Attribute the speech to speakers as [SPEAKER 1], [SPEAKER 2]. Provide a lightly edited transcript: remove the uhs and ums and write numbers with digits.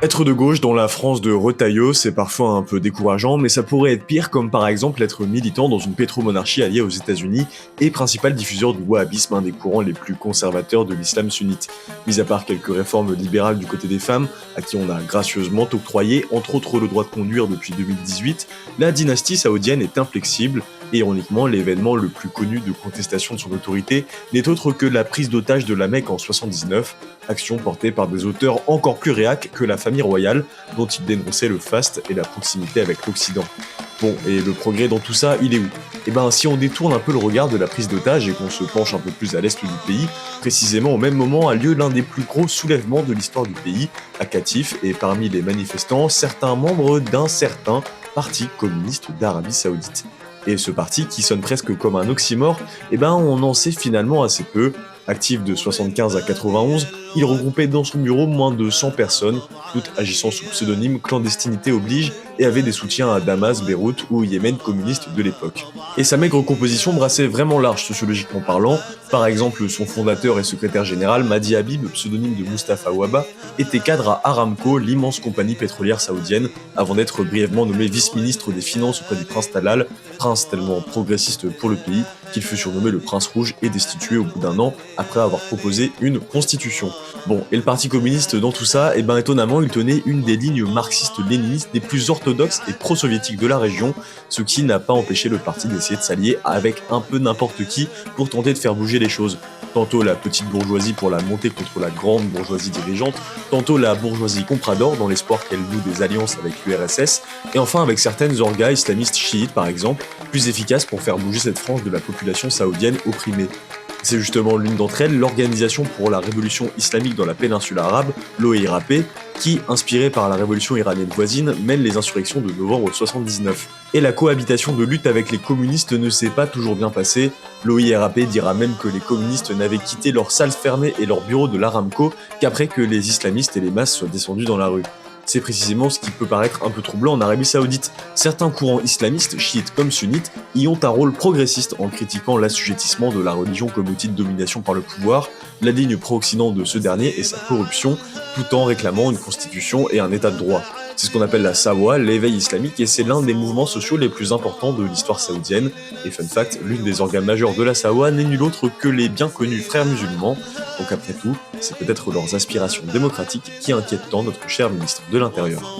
[SPEAKER 1] Être de gauche dans la France de Retailleau, c'est parfois un peu décourageant, mais ça pourrait être pire, comme par exemple être militant dans une pétromonarchie alliée aux États-Unis et principal diffuseur du wahhabisme, un des courants les plus conservateurs de l'islam sunnite. Mis à part quelques réformes libérales du côté des femmes, à qui on a gracieusement octroyé, entre autres le droit de conduire depuis 2018, la dynastie saoudienne est inflexible. Et ironiquement, l'événement le plus connu de contestation de son autorité n'est autre que la prise d'otage de la Mecque en 79, action portée par des auteurs encore plus réacs que la famille royale, dont ils dénonçaient le faste et la proximité avec l'Occident. Bon, et le progrès dans tout ça, il est où? Eh ben, si on détourne un peu le regard de la prise d'otage et qu'on se penche un peu plus à l'est du pays, précisément au même moment a lieu l'un des plus gros soulèvements de l'histoire du pays, à Qatif, et parmi les manifestants, certains membres d'un certain Parti communiste d'Arabie Saoudite. Et ce parti, qui sonne presque comme un oxymore, eh ben on en sait finalement assez peu. Actif de 75 à 91, il regroupait dans son bureau moins de 100 personnes, toutes agissant sous pseudonyme, clandestinité oblige, et avait des soutiens à Damas, Beyrouth ou au Yémen communiste de l'époque. Et sa maigre composition brassait vraiment large sociologiquement parlant. Par exemple, son fondateur et secrétaire général, Mahdi Habib, pseudonyme de Mustapha Wahba, était cadre à Aramco, l'immense compagnie pétrolière saoudienne, avant d'être brièvement nommé vice-ministre des Finances auprès du prince Talal, prince tellement progressiste pour le pays qu'il fut surnommé le prince rouge et destitué au bout d'un an après avoir proposé une constitution. Bon, et le parti communiste dans tout ça, eh ben étonnamment, il tenait une des lignes marxistes-léninistes des plus orthodoxes et pro-soviétiques de la région, ce qui n'a pas empêché le parti d'essayer de s'allier avec un peu n'importe qui pour tenter de faire bouger les choses. Tantôt la petite bourgeoisie pour la montée contre la grande bourgeoisie dirigeante, tantôt la bourgeoisie comprador dans l'espoir qu'elle noue des alliances avec l'URSS, et enfin avec certaines orgas islamistes chiites par exemple, plus efficaces pour faire bouger cette frange de la population saoudienne opprimée. C'est justement l'une d'entre elles, l'Organisation pour la Révolution Islamique dans la péninsule arabe, l'OIRAP, qui, inspirée par la révolution iranienne voisine, mène les insurrections de novembre 79. Et la cohabitation de lutte avec les communistes ne s'est pas toujours bien passée. L'OIRAP dira même que les communistes n'avaient quitté leurs salles fermées et leurs bureaux de l'Aramco qu'après que les islamistes et les masses soient descendus dans la rue. C'est précisément ce qui peut paraître un peu troublant en Arabie Saoudite. Certains courants islamistes, chiites comme sunnites, y ont un rôle progressiste en critiquant l'assujettissement de la religion comme outil de domination par le pouvoir, la ligne pro-Occident de ce dernier et sa corruption, tout en réclamant une constitution et un état de droit. C'est ce qu'on appelle la Sawa, l'éveil islamique, et c'est l'un des mouvements sociaux les plus importants de l'histoire saoudienne. Et fun fact, l'une des organes majeurs de la Sawa n'est nul autre que les bien connus frères musulmans. Donc après tout, c'est peut-être leurs aspirations démocratiques qui inquiètent tant notre cher ministre de l'Intérieur.